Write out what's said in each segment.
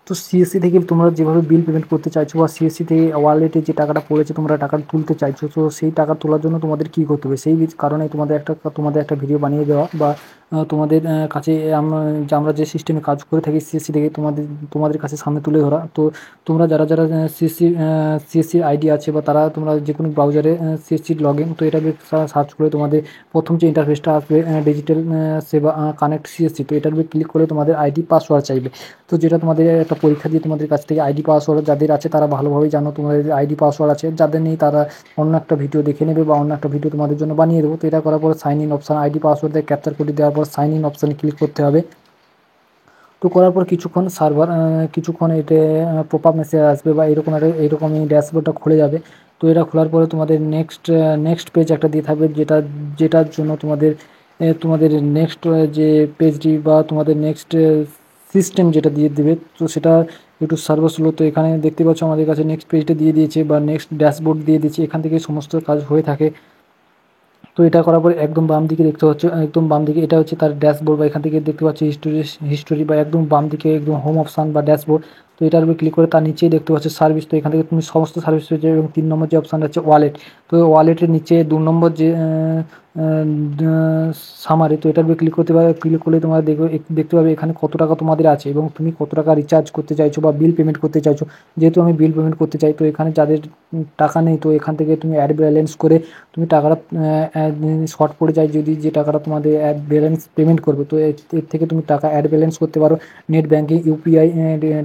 তো সিএসসি থেকে তোমরা যেভাবে বিল পেমেন্ট করতে চাইছো বা সিএসসি থেকে ওয়ালেটে যে টাকাটা পড়েছে তোমরা টাকাটা তুলতে চাইছো, তো সেই টাকা তোলার জন্য তোমাদের কী করতে হবে সেই কারণে তোমাদের একটা ভিডিও বানিয়ে দেওয়া বা তোমাদের কাছে আমরা যে সিস্টেমে কাজ করে থাকি সিএসসি থেকে তোমাদের কাছে সামনে তুলে ধরা। তো তোমরা যারা যারা সিএসসির আইডি আছে বা তারা তোমরা যে কোনো ব্রাউজারে সিএসসির লগ ইন, তো এটা সার্চ করে তোমাদের প্রথম যে ইন্টারফেসটা আসবে ডিজিটাল সেবা কানেক্ট সিএসসি, তো এটার উপরে ক্লিক করে তোমাদের আইডি পাসওয়ার্ড চাইবে। তো যেটা তোমাদের একটা পরীক্ষা দিয়ে তোমাদের কাছ থেকে আইডি পাসওয়ার্ড যাদের আছে তারা ভালোভাবেই জানো তোমাদের আইডি পাসওয়ার্ড আছে, যাদের নেই তারা অন্য একটা ভিডিও দেখে নেবে বা অন্য একটা ভিডিও তোমাদের জন্য বানিয়ে দেবো। তো এটা করার পর sign in option ID password দিয়ে ক্যাপচার করে দেওয়ার পর সাইন ইন অপশানে ক্লিক করতে হবে। তো করার পর কিছুক্ষণ এতে পপ আপ মেসেজ আসবে বা এইরকমই ড্যাশবোর্ডটা খুলে যাবে। তো এটা খোলার পরে তোমাদের নেক্সট পেজ একটা দিয়ে থাকবে, যেটার জন্য তোমাদের নেক্সট যে পেজটি বা তোমাদের নেক্সট সিস্টেম যেটা দিয়ে দেবে, তো সেটা একটু সার্ভার স্লো। তো এখানে দেখতে পাচ্ছ আমাদের কাছে নেক্সট পেজটা দিয়ে দিয়েছে বা নেক্সট ড্যাশবোর্ড দিয়ে দিয়েছে, এখান থেকে সমস্ত কাজ হয়ে থাকে। তো এটা করার পরে একদম বাম দিকে দেখতে পাচ্ছ, একদম বাম দিকে এটা হচ্ছে তার ড্যাশবোর্ড বা এখান থেকে দেখতে পাচ্ছ হিস্টোরি বা একদম বাম দিকে একদম হোম অপশান বা ড্যাশবোর্ড। তো এটার উপরে ক্লিক করে তার নিচেই দেখতে পাচ্ছ সার্ভিস, তো এখান থেকে তুমি সমস্ত সার্ভিস পেয়ে যাবে। এবং 3 নম্বর যে অপশানটা হচ্ছে ওয়ালেট, তো ওয়ালেটের নিচে 2 নম্বর যে সামারি, তো এটার উপরে ক্লিক করলে তোমরা দেখতে পাবে এখানে কত টাকা তোমাদের আছে এবং তুমি কত টাকা রিচার্জ করতে চাইছো বা বিল পেমেন্ট করতে চাইছো। যেহেতু আমি বিল পেমেন্ট করতে চাই, তো এখানে যাদের টাকা নেই তো এখান থেকে তুমি অ্যাড ব্যালেন্স করে তুমি টাকাটা শর্ট পড়ে যায় যদি যে টাকাটা তোমাদের অ্যাড ব্যালেন্স পেমেন্ট করবে, তো এর থেকে তুমি টাকা অ্যাড ব্যালেন্স করতে পারো। Net banking, UPI,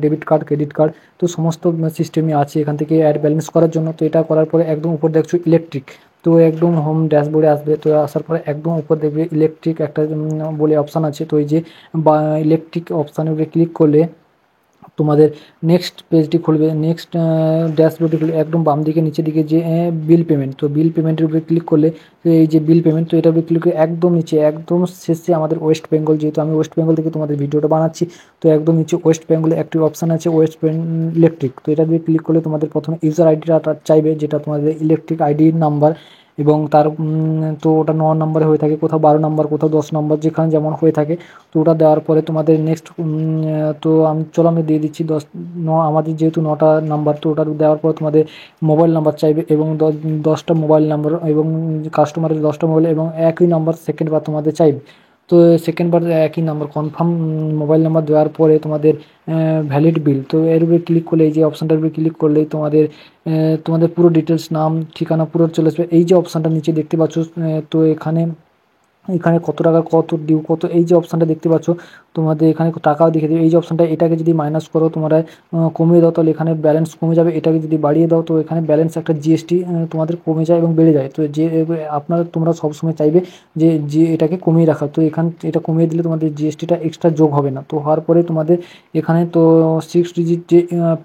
debit card, credit card, তো সমস্ত সিস্টেমই আছে এখান থেকে অ্যাড ব্যালেন্স করার জন্য। তো এটা করার পরে একদম উপর দেখছো ইলেকট্রিক, তো একদম হোম ড্যাশবোর্ডে আসবে। তো আসার পরে একদম উপর দেখবে ইলেকট্রিক একটা বলে অপশান আছে, তো এই যে বা ইলেকট্রিক অপশানের উপরে ক্লিক করলে তোমাদের নেক্সট পেজটি খুলবে, নেক্সট ড্যাশবোর্ডটি খুলবে। একদম বাম দিকে নিচের দিকে যে বিল পেমেন্ট, তো বিল পেমেন্টের উপরে ক্লিক করলে তো এই যে বিল পেমেন্ট, তো এটার উপরে ক্লিক করে একদম নিচে একদম শেষে আমাদের ওয়েস্ট বেঙ্গল, যেহেতু আমি ওয়েস্ট বেঙ্গল থেকে তোমাদের ভিডিওটা বানাচ্ছি, তো একদম নিচে ওয়েস্ট বেঙ্গলে একটি অপশান আছে ওয়েস্ট ইলেকট্রিক, তো এটা দিয়ে ক্লিক করলে তোমাদের প্রথমে ইউজার আইডিটা চাইবে, যেটা তোমাদের ইলেকট্রিক আইডির নাম্বার এবং তার তো ওটা 9 নম্বরে হয়ে থাকে, কোথাও 12 নম্বর, কোথাও 10 নম্বর, যেখানে যেমন হয়ে থাকে। তো ওটা দেওয়ার পরে তোমাদের নেক্সট তো চলো আমি দিয়ে দিচ্ছি আমাদের যেহেতু 9টা নাম্বার, তো ওটা দেওয়ার পর তোমাদের মোবাইল নাম্বার চাইবে এবং 10টা মোবাইল নাম্বার এবং কাস্টমারের 10টা মোবাইল এবং একই নাম্বার সেকেন্ড বার তোমাদের চাইবে। তো সেকেন্ড বার একই নাম্বার কনফার্ম মোবাইল নাম্বার দেওয়ার পরে তোমাদের ভ্যালিড বিল, তো এর উপরে ক্লিক করলে এই যে অপশানটার উপরে ক্লিক করলেই তোমাদের পুরো ডিটেলস, নাম, ঠিকানা পুরো চলে আসবে। এই যে অপশানটা নিচে দেখতে পাচ্ছ, তো এখানে এখানে কত টাকা, কত ডিউ, কত, এই যে অপশানটা দেখতে পাচ্ছ তোমাদের এখানে টাকাও দেখে দেবে। এই যে অপশানটা, এটাকে যদি মাইনাস করো তোমরা কমিয়ে দাও তাহলে এখানে ব্যালেন্স কমে যাবে, এটাকে যদি বাড়িয়ে দাও তো এখানে ব্যালেন্স একটা জিএসটি তোমাদের কমে যায় এবং বেড়ে যায়। তো যে তোমরা সবসময় চাইবে যে এটাকে কমিয়ে রাখা, তো এটা কমিয়ে দিলে তোমাদের জিএসটিটা এক্সট্রা যোগ হবে না। তো হওয়ার পরে তোমাদের এখানে তো 6 ডিজিট যে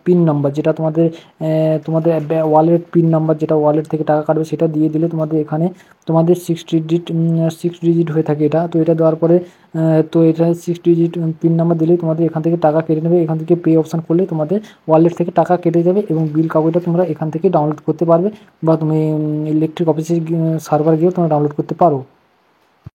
পিন নাম্বার, যেটা তোমাদের ওয়ালেট পিন নাম্বার, যেটা ওয়ালেট থেকে টাকা কাটবে সেটা দিয়ে দিলে তোমাদের 6 ডিজিট হয়ে থাকে এটা। তো এটা দেওয়ার পরে তো এটা 6 ডিজিট পিন নাম্বার দিলেই তোমাদের এখান থেকে টাকা কেটে নেবে, এখান থেকে পে অপশান করলে তোমাদের ওয়ালেট থেকে টাকা কেটে যাবে এবং বিল কাগজটা তোমরা এখান থেকে ডাউনলোড করতে পারবে বা তুমি ইলেকট্রিক অফিসে সার্ভার গিয়েও তোমরা ডাউনলোড করতে পারো।